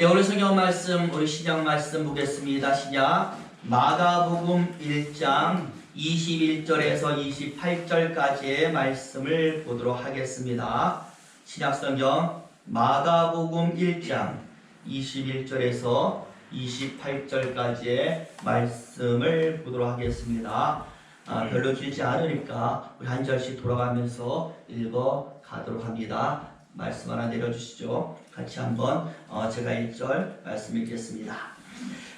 네, 오늘 성경 말씀, 우리 시작 말씀 보겠습니다. 시작. 마가복음 1장 21절에서 28절까지의 말씀을 보도록 하겠습니다. 시작 성경 마가복음 1장 21절에서 28절까지의 말씀을 보도록 하겠습니다. 별로 길지 않으니까 우리 한 절씩 돌아가면서 읽어 가도록 합니다. 말씀 하나 내려주시죠. 같이 한번 제가 1절 말씀 읽겠습니다.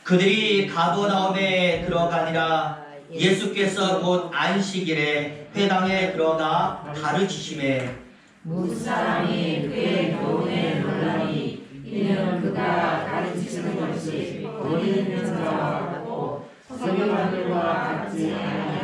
그들이 가버나움에 들어가니라. 예수께서 곧 안식일에 회당에 들어가 가르치심에 무사람이 그의 교훈에 놀라니 이는 그가 가르치시는 것이 어디 있는 자와 같고 서기관들과 같지 아니하니라.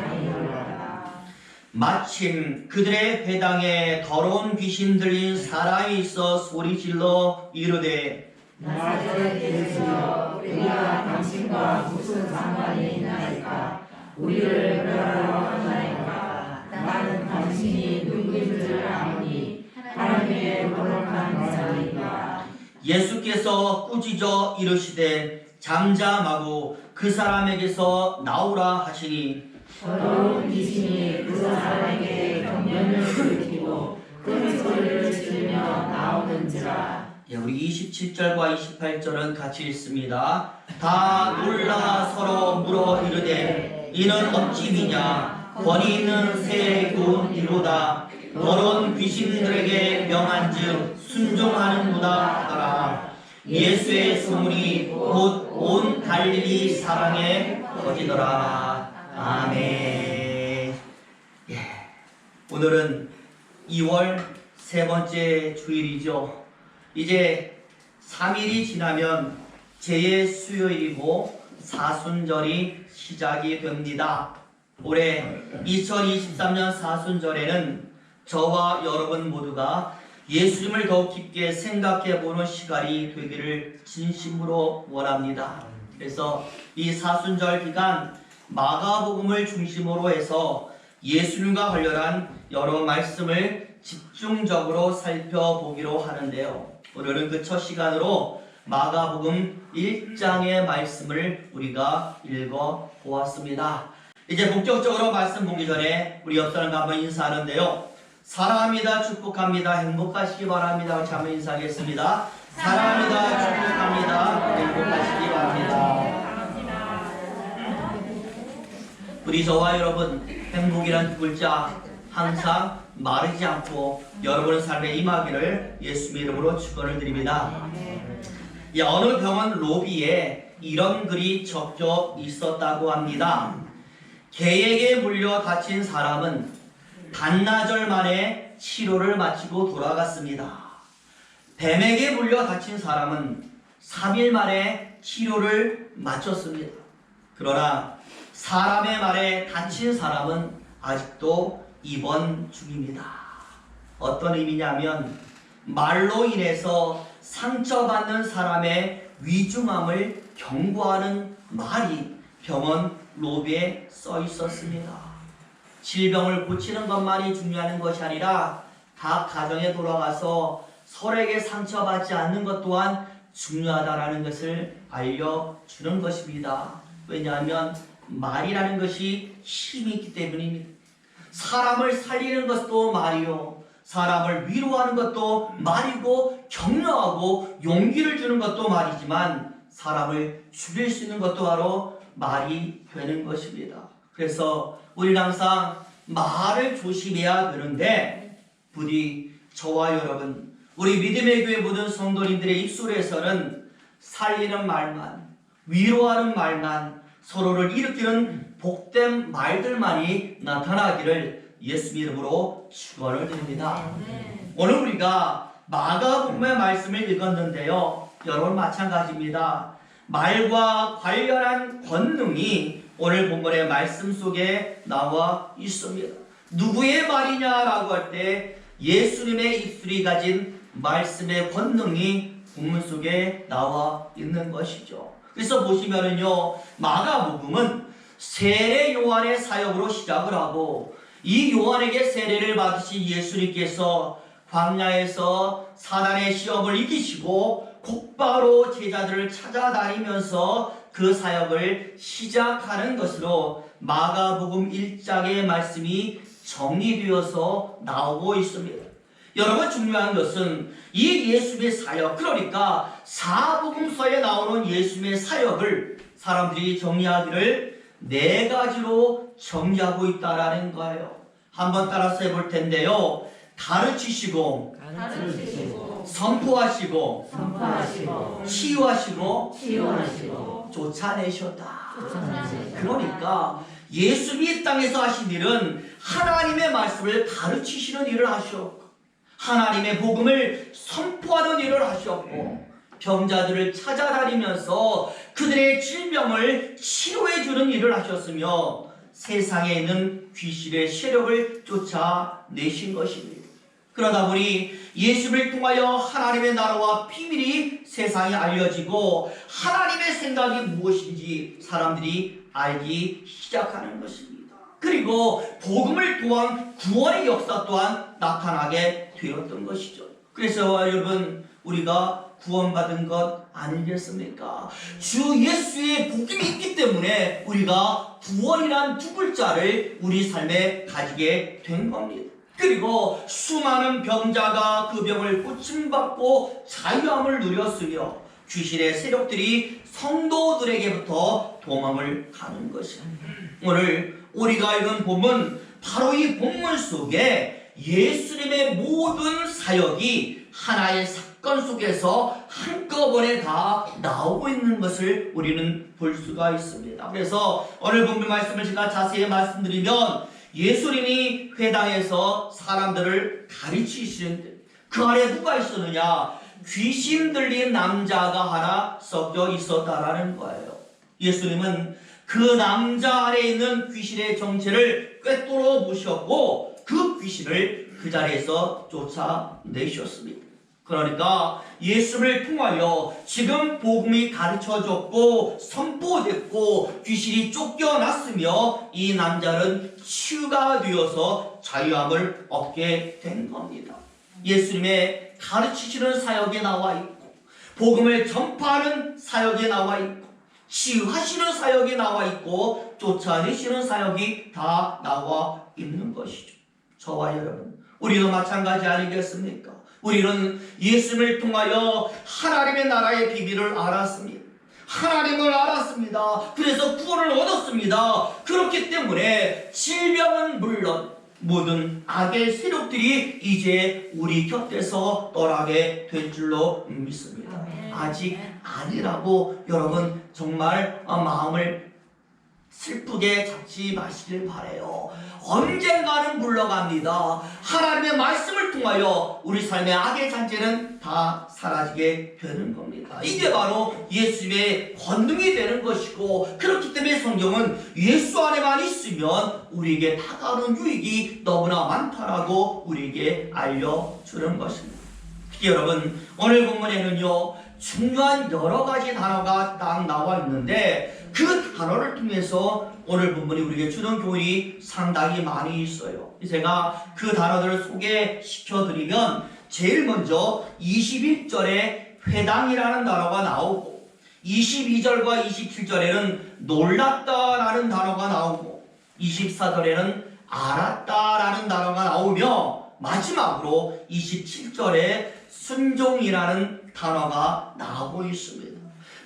마침 그들의 회당에 더러운 귀신 들린 사람이 있어 소리질러 이르되 나사렛 예수여 우리가 당신과 무슨 상관이 있나이까. 우리를 멸하려 하나이까. 나는 당신이 누구인 줄 아노니 하나님의 거룩한 자니까. 예수께서 꾸짖어 이르시되 잠잠하고 그 사람에게서 나오라 하시니 더러운 귀신이 그 사람에게 경련을 일으키고 큰 소리를 지르며 나오는지라. 우리 27절과 28절은 같이 읽습니다. 다 놀라 서로 물어 이르되 이는 어찌 미냐. 권위 있는 새 교훈이로다. 더러운 귀신들에게 명한즉 순종하는구나 하더라. 예수의 소문이 곧 온 갈릴리 사방에 퍼지더라. 아멘. 오늘은 2월 세 번째 주일이죠. 이제 3일이 지나면 제 수요일이고 사순절이 시작이 됩니다. 올해 2023년 사순절에는 저와 여러분 모두가 예수님을 더욱 깊게 생각해 보는 시간이 되기를 진심으로 원합니다. 그래서 이 사순절 기간 마가복음을 중심으로 해서 예수님과 관련한 여러 말씀을 집중적으로 살펴보기로 하는데요. 오늘은 그 첫 시간으로 마가복음 1장의 말씀을 우리가 읽어 보았습니다. 이제 본격적으로 말씀 보기 전에 우리 옆 사람과 한번 인사하는데요. 사랑합니다. 축복합니다. 행복하시기 바랍니다. 같이 한번 인사하겠습니다. 사랑합니다. 축복합니다. 행복하시기 바랍니다. 우리 저와 여러분, 행복이란 두 글자 항상 마르지 않고 여러분의 삶에 임하기를 예수님의 이름으로 축원을 드립니다. 어느 병원 로비에 이런 글이 적혀 있었다고 합니다. 개에게 물려 다친 사람은 반나절 만에 치료를 마치고 돌아갔습니다. 뱀에게 물려 다친 사람은 3일 만에 치료를 마쳤습니다. 그러나 사람의 말에 다친 사람은 아직도 입원 중입니다. 어떤 의미냐면 말로 인해서 상처받는 사람의 위중함을 경고하는 말이 병원 로비에 써 있었습니다. 질병을 고치는 것만이 중요한 것이 아니라 각 가정에 돌아가서 서로에게 상처받지 않는 것 또한 중요하다는 것을 알려주는 것입니다. 왜냐하면 말이라는 것이 힘이 있기 때문입니다. 사람을 살리는 것도 말이요, 사람을 위로하는 것도 말이고, 격려하고 용기를 주는 것도 말이지만 사람을 죽일 수 있는 것도 바로 말이 되는 것입니다. 그래서 우리는 항상 말을 조심해야 되는데, 부디 저와 여러분, 우리 믿음의 교회 모든 성도님들의 입술에서는 살리는 말만, 위로하는 말만, 서로를 일으키는 복된 말들만이 나타나기를 예수님 이름으로 축원을 드립니다. 오늘 우리가 마가복음의 말씀을 읽었는데요. 여러분 마찬가지입니다. 말과 관련한 권능이 오늘 본문의 말씀 속에 나와 있습니다. 누구의 말이냐라고 할 때 예수님의 입술이 가진 말씀의 권능이 본문 속에 나와 있는 것이죠. 그래서 보시면은요, 마가복음은 세례 요한의 사역으로 시작을 하고, 이 요한에게 세례를 받으신 예수님께서 광야에서 사단의 시험을 이기시고 곧바로 제자들을 찾아다니면서 그 사역을 시작하는 것으로 마가복음 1장의 말씀이 정리되어서 나오고 있습니다. 여러분, 중요한 것은 이 예수님의 사역, 그러니까 사복음서에 나오는 예수님의 사역을 사람들이 정리하기를 4가지로 정리하고 있다라는 거예요. 한번 따라서 해볼 텐데요. 가르치시고, 선포하시고, 치유하시고, 쫓아내셨다. 그러니까 예수님이 이 땅에서 하신 일은 하나님의 말씀을 가르치시는 일을 하셨고, 하나님의 복음을 선포하는 일을 하셨고, 병자들을 찾아다니면서 그들의 질병을 치료해주는 일을 하셨으며, 세상에 있는 귀신의 세력을 쫓아내신 것입니다. 그러다 보니 예수를 통하여 하나님의 나라와 비밀이 세상에 알려지고 하나님의 생각이 무엇인지 사람들이 알기 시작하는 것입니다. 그리고 복음을 통한 구원의 역사 또한 나타나게 되었던 것이죠. 그래서 여러분, 우리가 구원받은 것 아니겠습니까? 주 예수의 복음이 있기 때문에 우리가 구원이란 두 글자를 우리 삶에 가지게 된 겁니다. 그리고 수많은 병자가 그 병을 고침받고 자유함을 누렸으며 귀신의 세력들이 성도들에게부터 도망을 가는 것입니다. 오늘 우리가 읽은 본문, 바로 이 본문 속에 예수님의 모든 사역이 하나의 사건 속에서 한꺼번에 다 나오고 있는 것을 우리는 볼 수가 있습니다. 그래서 오늘 본문 말씀을 제가 자세히 말씀드리면, 예수님이 회당에서 사람들을 가르치시는데 그 안에 누가 있었느냐? 귀신 들린 남자가 하나 섞여 있었다라는 거예요. 예수님은 그 남자 안에 있는 귀신의 정체를 꿰뚫어 보셨고 그 귀신을 그 자리에서 쫓아내셨습니다. 그러니까 예수를 통하여 지금 복음이 가르쳐졌고 선포됐고 귀신이 쫓겨났으며 이 남자는 치유가 되어서 자유함을 얻게 된 겁니다. 예수님의 가르치시는 사역에 나와 있고, 복음을 전파하는 사역에 나와 있고, 치유하시는 사역에 나와 있고, 쫓아내시는 사역이 다 나와 있는 것이죠. 저와 여러분, 우리도 마찬가지 아니겠습니까? 우리는 예수님을 통하여 하나님의 나라의 비밀을 알았습니다. 하나님을 알았습니다. 그래서 구원을 얻었습니다. 그렇기 때문에 질병은 물론 모든 악의 세력들이 이제 우리 곁에서 떠나게 될 줄로 믿습니다. 아직 아니라고 여러분 정말 마음을 슬프게 잡지 마시길 바라요. 언젠가는 물러갑니다. 하나님의 말씀을 통하여 우리 삶의 악의 잔재는 다 사라지게 되는 겁니다. 이게 바로 예수님의 권능이 되는 것이고, 그렇기 때문에 성경은 예수 안에만 있으면 우리에게 다가오는 유익이 너무나 많다라고 우리에게 알려주는 것입니다. 여러분, 오늘 본문에는요 중요한 여러 가지 단어가 딱 나와 있는데, 그 단어를 통해서 오늘 본문이 우리에게 주는 교훈이 상당히 많이 있어요. 제가 그 단어들을 소개시켜 드리면, 제일 먼저 21절에 회당이라는 단어가 나오고, 22절과 27절에는 놀랐다라는 단어가 나오고, 24절에는 알았다라는 단어가 나오며, 마지막으로 27절에 순종이라는 단어가 나오고 있습니다.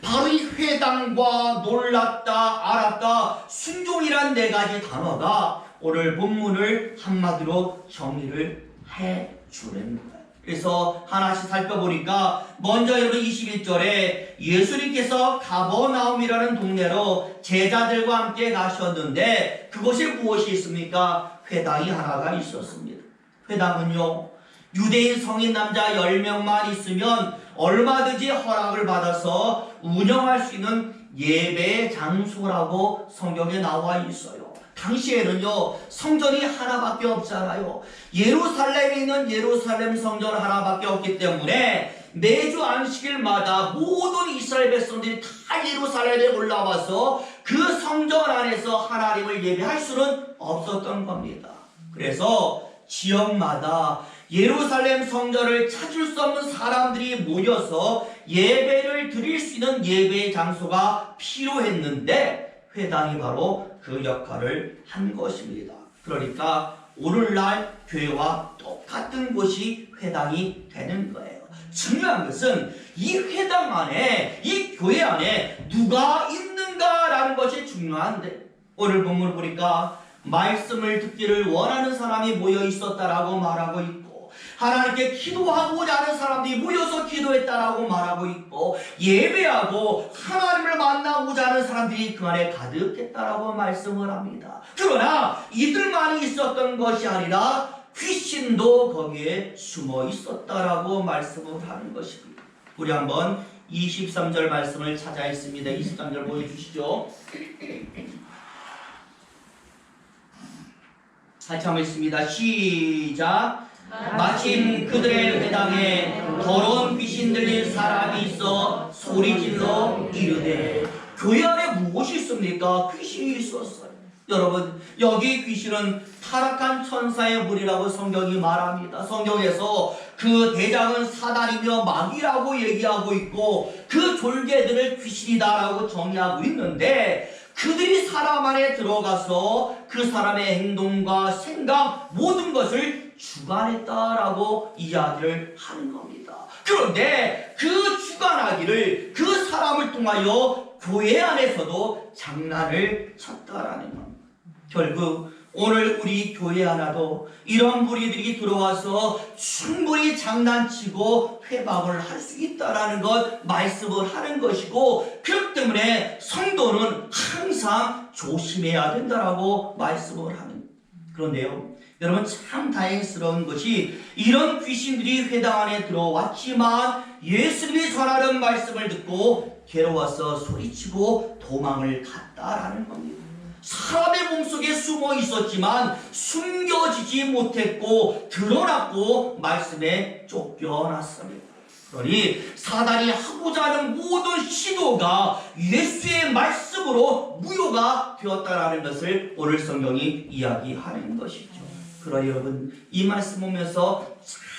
바로 이 회당과 놀랐다, 알았다, 순종이란 4가지 단어가 오늘 본문을 한마디로 정리를 해주는 거예요. 그래서 하나씩 살펴보니까, 먼저 여러분 21절에 예수님께서 가버나움이라는 동네로 제자들과 함께 가셨는데, 그곳에 무엇이 있습니까? 회당이 하나가 있었습니다. 회당은요, 유대인 성인 남자 10명만 있으면 얼마든지 허락을 받아서 운영할 수 있는 예배 장소라고 성경에 나와 있어요. 당시에는요 성전이 하나밖에 없잖아요. 예루살렘에 있는 예루살렘 성전 하나밖에 없기 때문에 매주 안식일마다 모든 이스라엘 백성들이 다 예루살렘에 올라와서 그 성전 안에서 하나님을 예배할 수는 없었던 겁니다. 그래서 지역마다 예루살렘 성전을 찾을 수 없는 사람들이 모여서 예배를 드릴 수 있는 예배 장소가 필요했는데 회당이 바로 그 역할을 한 것입니다. 그러니까 오늘날 교회와 똑같은 곳이 회당이 되는 거예요. 중요한 것은 이 회당 안에, 이 교회 안에 누가 있는가라는 것이 중요한데, 오늘 본문을 보니까 말씀을 듣기를 원하는 사람이 모여 있었다라고 말하고 있고, 하나님께 기도하고자 하는 사람들이 모여서 기도했다라고 말하고 있고, 예배하고 하나님을 만나고자 하는 사람들이 그 안에 가득했다라고 말씀을 합니다. 그러나 이들만이 있었던 것이 아니라 귀신도 거기에 숨어 있었다라고 말씀을 하는 것입니다. 우리 한번 23절 말씀을 찾아 있습니다. 23절 보여주시죠. 같이 한번 있습니다. 시작. 마침 그들의 회당에 더러운 귀신 들린 사람이 있어 소리질러 이르되, 교회 안에 무엇이 있습니까? 귀신이 있었어요. 여러분, 여기 귀신은 타락한 천사의 무리라고 성경이 말합니다. 성경에서 그 대장은 사단이며 마귀라고 얘기하고 있고 그 졸개들을 귀신이다라고 정의하고 있는데, 그들이 사람 안에 들어가서 그 사람의 행동과 생각 모든 것을 주관했다라고 이야기를 하는 겁니다. 그런데 그 주관하기를 그 사람을 통하여 교회 안에서도 장난을 쳤다라는 겁니다. 결국 오늘 우리 교회 하나도 이런 무리들이 들어와서 충분히 장난치고 회방을 할 수 있다라는 것 말씀을 하는 것이고, 그렇기 때문에 성도는 항상 조심해야 된다라고 말씀을 하는. 그런데요, 여러분, 참 다행스러운 것이 이런 귀신들이 회당 안에 들어왔지만 예수님이 전하는 말씀을 듣고 괴로워서 소리치고 도망을 갔다라는 겁니다. 사람의 몸속에 숨어 있었지만 숨겨지지 못했고 드러났고 말씀에 쫓겨났습니다. 그러니 사단이 하고자 하는 모든 시도가 예수의 말씀으로 무효가 되었다라는 것을 오늘 성경이 이야기하는 것이죠. 그러니 여러분, 이 말씀 보면서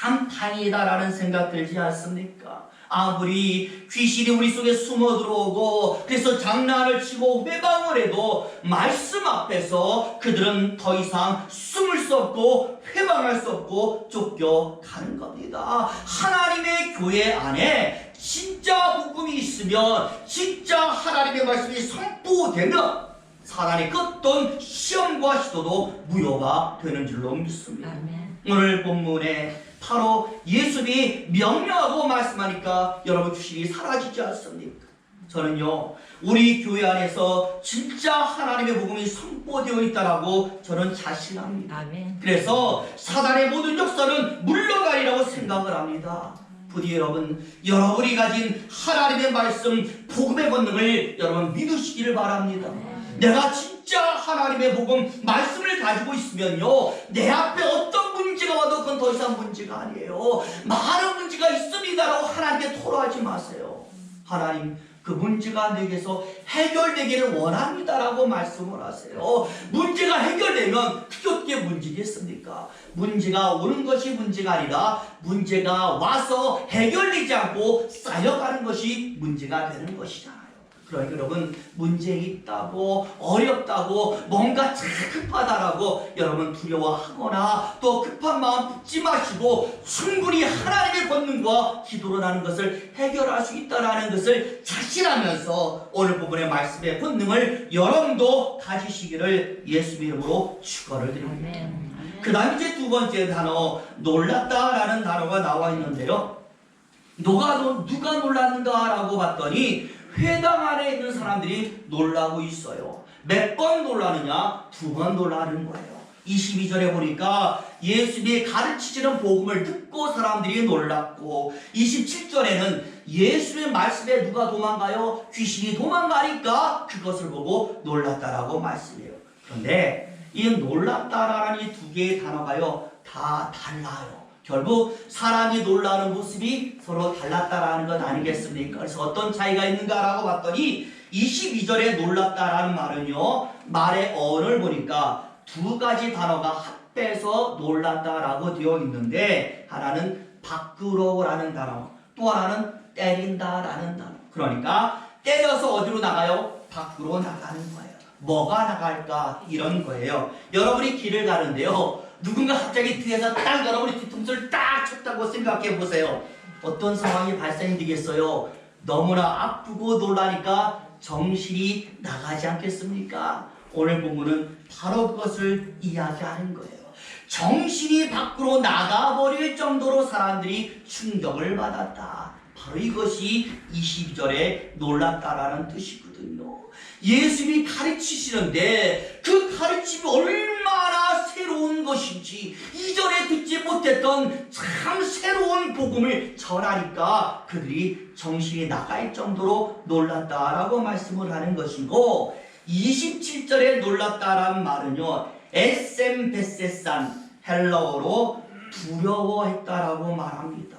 참 다행이다라는 생각 들지 않습니까? 아무리 귀신이 우리 속에 숨어 들어오고 그래서 장난을 치고 회방을 해도 말씀 앞에서 그들은 더 이상 숨을 수 없고 회방할 수 없고 쫓겨가는 겁니다. 하나님의 교회 안에 진짜 복음이 있으면, 진짜 하나님의 말씀이 선포되면 사단의 어떤 시험과 시도도 무효가 되는 줄로 믿습니다. 아멘. 오늘 본문에 바로 예수님이 명령하고 말씀하니까 여러분 귀신이 사라지지 않습니까? 저는요, 우리 교회 안에서 진짜 하나님의 복음이 선포되어 있다라고 저는 자신합니다. 아멘. 그래서 사단의 모든 역사는 물러가리라고 생각을 합니다. 부디 여러분, 여러분이 가진 하나님의 말씀, 복음의 권능을 여러분 믿으시기를 바랍니다. 내가 진짜 하나님의 복음, 말씀을 가지고 있으면요, 내 앞에 어떤 문제가 와도 그건 더 이상 문제가 아니에요. 많은 문제가 있습니다라고 하나님께 토로하지 마세요. 하나님, 그 문제가 내게서 해결되기를 원합니다라고 말씀을 하세요. 문제가 해결되면 그게 어떻게 문제겠습니까? 문제가 오는 것이 문제가 아니라 문제가 와서 해결되지 않고 쌓여가는 것이 문제가 되는 것이잖아요. 그러니까 여러분, 문제 있다고, 어렵다고, 뭔가 참 급하다라고 여러분 두려워하거나 또 급한 마음 품지 마시고 충분히 하나님의 권능과 기도로 나는 것을 해결할 수 있다는 것을 자신하면서 오늘 부분의 말씀의 권능을 여러분도 가지시기를 예수 이름으로 축원을 드립니다. 그 다음 이제 두 번째 단어, 놀랐다라는 단어가 나와 있는데요, 누가 놀랐는가라고 봤더니 회당 안에 있는 사람들이 놀라고 있어요. 몇 번 놀라느냐? 2번 놀라는 거예요. 22절에 보니까 예수님이 가르치시는 복음을 듣고 사람들이 놀랐고, 27절에는 예수님의 말씀에 누가 도망가요? 귀신이 도망가니까 그것을 보고 놀랐다라고 말씀해요. 그런데 이 놀랐다라는 이 두 개의 단어가요, 다 달라요. 결국 사람이 놀라는 모습이 서로 달랐다라는 것 아니겠습니까? 그래서 어떤 차이가 있는가라고 봤더니 22절에 놀랐다라는 말은요, 말의 어원을 보니까 두 가지 단어가 앞에서 놀랐다라고 되어 있는데, 하나는 밖으로라는 단어, 또 하나는 때린다라는 단어. 그러니까 때려서 어디로 나가요? 밖으로 나가는 거예요. 뭐가 나갈까? 이런 거예요. 여러분이 길을 가는데요, 누군가 갑자기 뒤에서 딱 여러분의 뒤통수를 딱 쳤다고 생각해 보세요. 어떤 상황이 발생이 되겠어요? 너무나 아프고 놀라니까 정신이 나가지 않겠습니까? 오늘 본문은 바로 그것을 이야기하는 거예요. 정신이 밖으로 나가버릴 정도로 사람들이 충격을 받았다. 바로 이것이 22절에 놀랐다라는 뜻이거든요. 예수님이 가르치시는데 그 가르침이 얼마나 새로운 것인지, 이전에 듣지 못했던 참 새로운 복음을 전하니까 그들이 정신이 나갈 정도로 놀랐다라고 말씀을 하는 것이고, 27절에 놀랐다라는 말은요, 에셈베세산, 헬라어로 두려워했다라고 말합니다.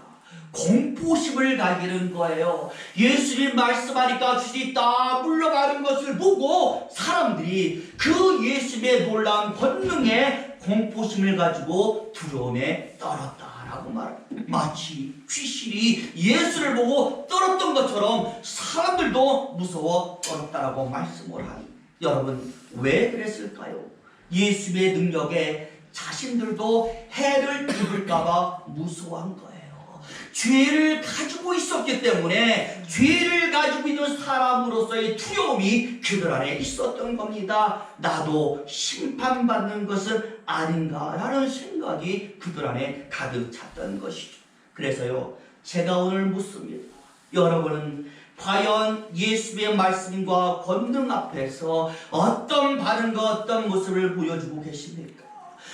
공포심을 가지는 거예요. 예수님 말씀하니까 귀신이 딱 물러가는 것을 보고 사람들이 그 예수님의 놀라운 권능에 공포심을 가지고 두려움에 떨었다라고 말합니다. 마치 귀신이 예수를 보고 떨었던 것처럼 사람들도 무서워 떨었다라고 말씀을 하니, 여러분 왜 그랬을까요? 예수님의 능력에 자신들도 해를 입을까봐 무서워한 거예요. 죄를 가지고 있었기 때문에 죄를 가지고 있는 사람으로서의 두려움이 그들 안에 있었던 겁니다. 나도 심판받는 것은 아닌가라는 생각이 그들 안에 가득 찼던 것이죠. 그래서요, 제가 오늘 묻습니다. 여러분은 과연 예수의 말씀과 권능 앞에서 어떤 반응과 어떤 모습을 보여주고 계십니까?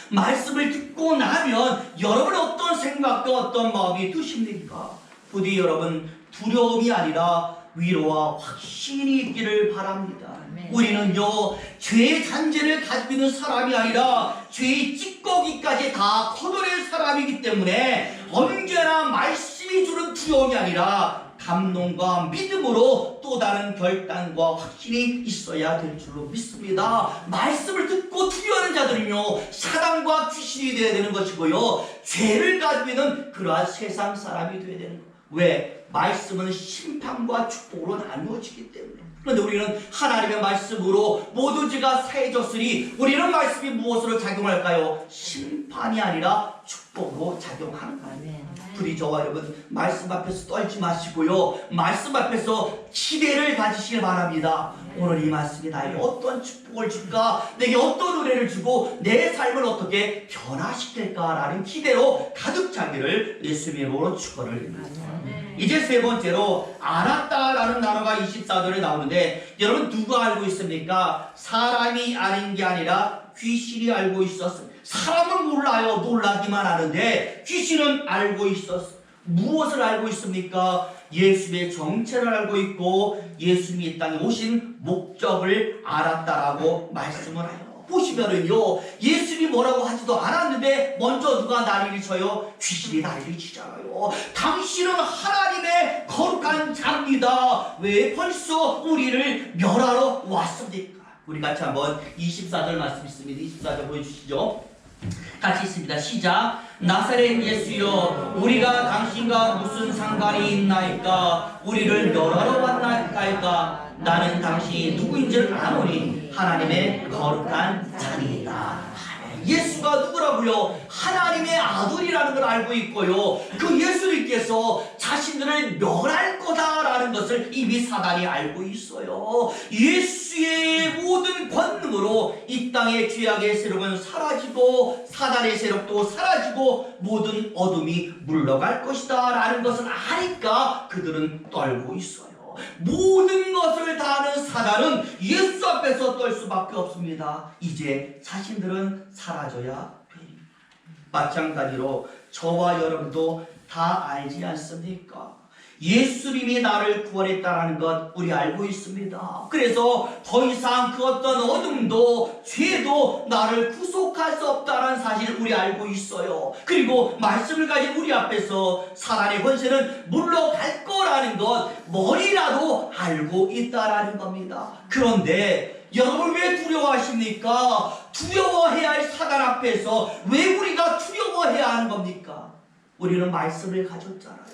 말씀을 듣고 나면 여러분은 어떤 생각과 어떤 마음이 드십니까? 부디 여러분 두려움이 아니라 위로와 확신이 있기를 바랍니다. 우리는요, 죄의 잔재를 가지고 있는 사람이 아니라 죄의 찌꺼기까지 다 걷어낸 사람이기 때문에 언제나 말씀이 주는 두려움이 아니라 감동과 믿음으로 또 다른 결단과 확신이 있어야 될 줄로 믿습니다. 말씀을 듣고 두려워하는 자들이며 사단과 귀신이 되어야 되는 것이고요, 죄를 가지고 있는 그러한 세상 사람이 되어야 되는 거예요. 왜? 말씀은 심판과 축복으로 나누어지기 때문에. 그런데 우리는 하나님의 말씀으로 모든 죄가 사해졌으니 우리는 말씀이 무엇으로 작용할까요? 심판이 아니라 축복으로 작용하는 거예요. 부디 저와 여러분 말씀 앞에서 떨지 마시고요, 말씀 앞에서 기대를 가지시길 바랍니다. 오늘 이 말씀이 나에게 어떤 축복을 줄까, 내게 어떤 은혜를 주고 내 삶을 어떻게 변화시킬까라는 기대로 가득 차기를 예수님의 이름으로 축원을 드립니다. 이제 세 번째로 알았다라는 단어가 24절에 나오는데, 여러분 누가 알고 있습니까? 사람이 아는 게 아니라 귀신이 알고 있었습니다. 사람은 몰라요. 놀라기만 하는데 귀신은 알고 있었어. 무엇을 알고 있습니까? 예수님의 정체를 알고 있고 예수님이 이 땅에 오신 목적을 알았다라고 말씀을 해요. 보시면은요, 예수님이 뭐라고 하지도 않았는데 먼저 누가 난리를 쳐요? 귀신이 난리를 치잖아요. 당신은 하나님의 거룩한 자입니다. 왜 벌써 우리를 멸하러 왔습니까? 우리 같이 한번 24절 말씀 있습니다. 24절 보여주시죠. 같이 있습니다. 시작. 나사렛 예수여, 우리가 당신과 무슨 상관이 있나이까? 우리를 멸하러 왔나이까? 나는 당신이 누구인지를 아노니 하나님의 거룩한 자니이다. 예수가 누구라고요? 하나님의 아들이라는 걸 알고 있고요, 그 예수님께서 자신들을 멸할 거다라는 것을 이미 사단이 알고 있어요. 예수의 모든 권능으로 이 땅의 죄악의 세력은 사라지고 사단의 세력도 사라지고 모든 어둠이 물러갈 것이다 라는 것을 아니까 그들은 떨고 있어요. 모든 것을 다 아는 사단은 예수 앞에서 떨 수밖에 없습니다. 이제 자신들은 사라져야 됩니다. 마찬가지로 저와 여러분도 다 알지 않습니까? 예수님이 나를 구원했다는 것 우리 알고 있습니다. 그래서 더 이상 그 어떤 어둠도 죄도 나를 구속할 수 없다는 사실을 우리 알고 있어요. 그리고 말씀을 가진 우리 앞에서 사단의 권세는 물러갈 거라는 것 머리라도 알고 있다라는 겁니다. 그런데 여러분 왜 두려워하십니까? 두려워해야 할 사단 앞에서 왜 우리가 두려워해야 하는 겁니까? 우리는 말씀을 가졌잖아요.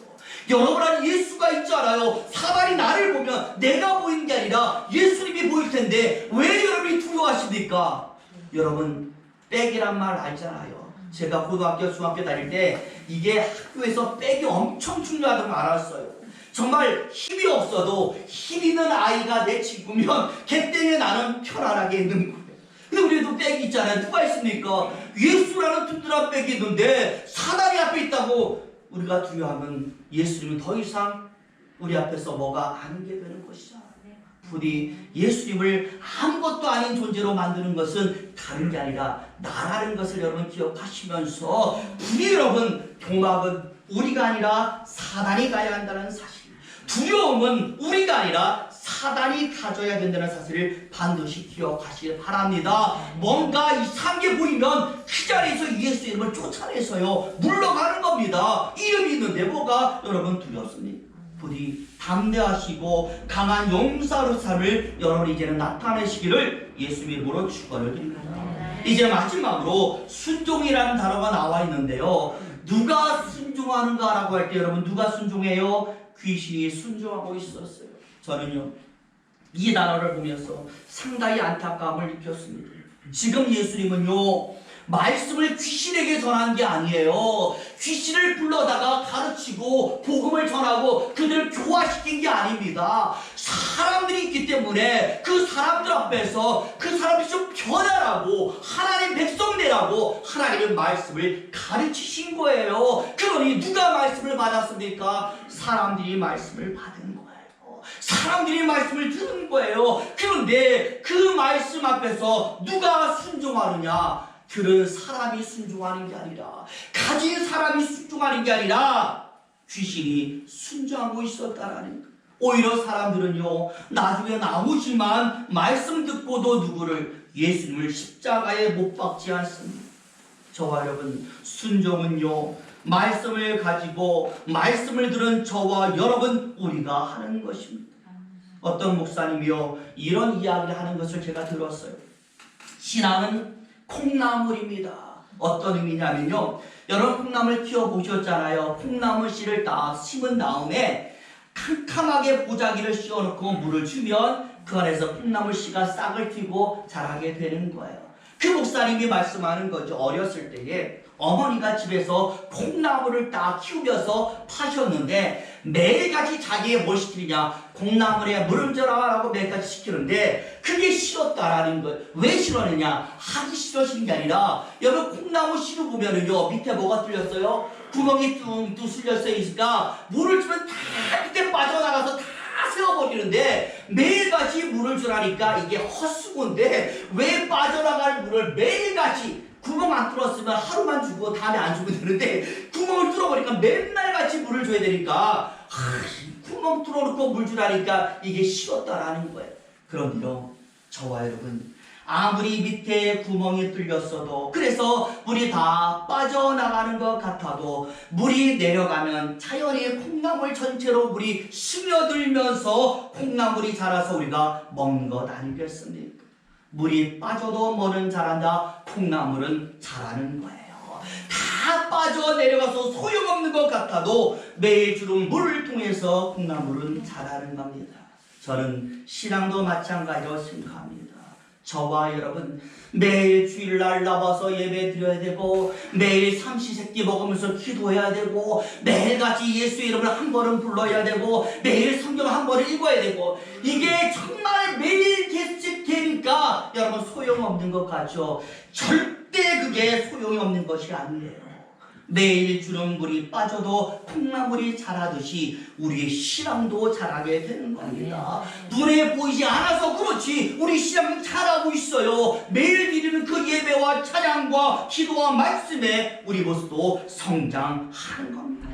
여러분 안에 예수가 있잖아요. 사단이 나를 보면 내가 보이는 게 아니라 예수님이 보일 텐데 왜 여러분이 두려워하십니까? 여러분 백이란 말 알잖아요. 제가 고등학교 중학교 다닐 때 이게 학교에서 백이 엄청 중요하다고 알았어요. 정말 힘이 없어도 힘 있는 아이가 내 친구면 걔 때문에 나는 편안하게 있는 거예요. 근데 우리도 백이 있잖아요. 누가 있습니까? 예수라는 든든한 백이 있는데 사단이 앞에 있다고 우리가 두려워하면 예수님은 더 이상 우리 앞에서 뭐가 아닌 게 되는 것이죠. 부디 예수님을 아무것도 아닌 존재로 만드는 것은 다른 게 아니라 나라는 것을 여러분 기억하시면서 부디 여러분 경막은 우리가 아니라 사단이 가야 한다는 사실, 두려움은 우리가 아니라 사단이 가져야 된다는 사실을 반드시 기억하시길 바랍니다. 뭔가 이상한 게 보이면 그 자리에서 예수 이름을 쫓아내서요 물러가는 겁니다. 이름이 있는데 뭐가 여러분 두렵습니까? 부디 담대하시고 강한 용사로 삶을 여러분 이제는 나타내시기를 예수님 이름으로 축원을 드립니다. 이제 마지막으로 순종이라는 단어가 나와 있는데요. 누가 순종하는가라고 할 때 여러분 누가 순종해요? 귀신이 순종하고 있었어요. 저는요 이 단어를 보면서 상당히 안타까움을 느꼈습니다. 지금 예수님은요 말씀을 귀신에게 전한 게 아니에요. 귀신을 불러다가 가르치고 복음을 전하고 그들을 교화시킨 게 아닙니다. 사람들이 있기 때문에 그 사람들 앞에서 그 사람들이 좀 변하라고 하나님 백성되라고 하나님의 말씀을 가르치신 거예요. 그러니 누가 말씀을 받았습니까? 사람들이 말씀을 받은 거예요. 사람들이 말씀을 듣는 거예요. 그런데 그 말씀 앞에서 누가 순종하느냐? 들은 사람이 순종하는 게 아니라, 가진 사람이 순종하는 게 아니라 귀신이 순종하고 있었다라는 거. 오히려 사람들은요 나중에 나오지만 말씀 듣고도 누구를 예수님을 십자가에 못 박지 않습니다. 저와 여러분 순종은요 말씀을 가지고 말씀을 들은 저와 여러분 우리가 하는 것입니다. 어떤 목사님이요 이런 이야기를 하는 것을 제가 들었어요. 신앙은 콩나물입니다. 어떤 의미냐면요 여러분 콩나물 키워보셨잖아요. 콩나물 씨를 딱 심은 다음에 캄캄하게 보자기를 씌워놓고 물을 주면 그 안에서 콩나물 씨가 싹을 틔고 자라게 되는 거예요. 그 목사님이 말씀하는 거죠. 어렸을 때에 어머니가 집에서 콩나물을 딱 키우면서 파셨는데 매일같이 자기의 뭘 시키느냐 콩나물에 물을 줘라라고 매일같이 시키는데 그게 싫었다라는 거예요. 왜 싫었느냐 하기 싫어진 게 아니라 여러분 콩나물 씨를 보면은요 밑에 뭐가 뚫렸어요? 구멍이 뚱뚱 뚫렸어 있으니까 물을 주면 다 밑에 빠져나가서 다 세워버리는데 매일같이 물을 주라니까 이게 헛수고인데 왜 빠져나갈 물을 매일같이 구멍 안 뚫었으면 하루만 주고 다음에 안 주면 되는데 구멍을 뚫어버리니까 맨날 같이 물을 줘야 되니까 구멍 뚫어놓고 물 주라니까 이게 싫었다라는 거예요. 그런데요 저와 여러분 아무리 밑에 구멍이 뚫렸어도 그래서 물이 다 빠져나가는 것 같아도 물이 내려가면 자연히 콩나물 전체로 물이 스며들면서 콩나물이 자라서 우리가 먹는 것 아니겠습니까? 물이 빠져도 뭐는 자란다? 콩나물은 자라는 거예요. 다 빠져 내려가서 소용없는 것 같아도 매일 주는 물을 통해서 콩나물은 자라는 겁니다. 저는 신앙도 마찬가지로 생각합니다. 저와 여러분 매일 주일날 나와서 예배 드려야 되고 매일 삼시세끼 먹으면서 기도해야 되고 매일같이 예수 이름을 한 번은 불러야 되고 매일 성경 한 번을 읽어야 되고 이게 정말 매일 계속 되니까 여러분 소용없는 것 같죠? 절대 그게 소용이 없는 것이 아니에요. 매일 주는 물이 빠져도 콩나물이 자라듯이 우리의 신앙도 자라게 되는 겁니다. 눈에 보이지 않아서 그렇지 우리 신앙은 자라고 있어요. 매일 드리는 그 예배와 찬양과 기도와 말씀에 우리 모습도 성장하는 겁니다.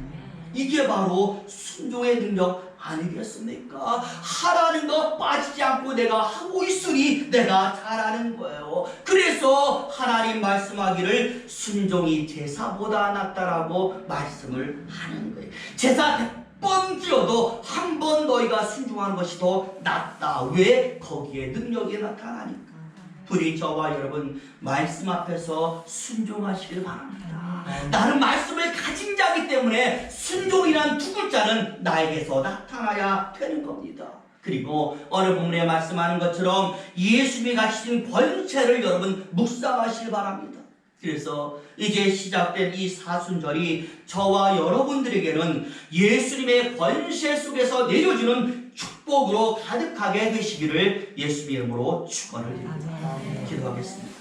이게 바로 순종의 능력 아니겠습니까? 하라는 거 빠지지 않고 내가 하고 있으니 내가 잘하는 거예요. 그래서 하나님 말씀하기를 순종이 제사보다 낫다라고 말씀을 하는 거예요. 제사 100번 기어도 한 번 너희가 순종하는 것이 더 낫다. 왜? 거기에 능력이 나타나니까. 부디 저와 여러분 말씀 앞에서 순종하시길 바랍니다. 나는 말씀을 가진 자이기 때문에 순종이란 두 글자는 나에게서 나타나야 되는 겁니다. 그리고 어느 부분에 말씀하는 것처럼 예수님이 가지신 권세를 여러분 묵상하시길 바랍니다. 그래서 이제 시작된 이 사순절이 저와 여러분들에게는 예수님의 권세 속에서 내려주는 축복으로 가득하게 되시기를 예수님의 이름으로 축원을 드립니다. 기도하겠습니다.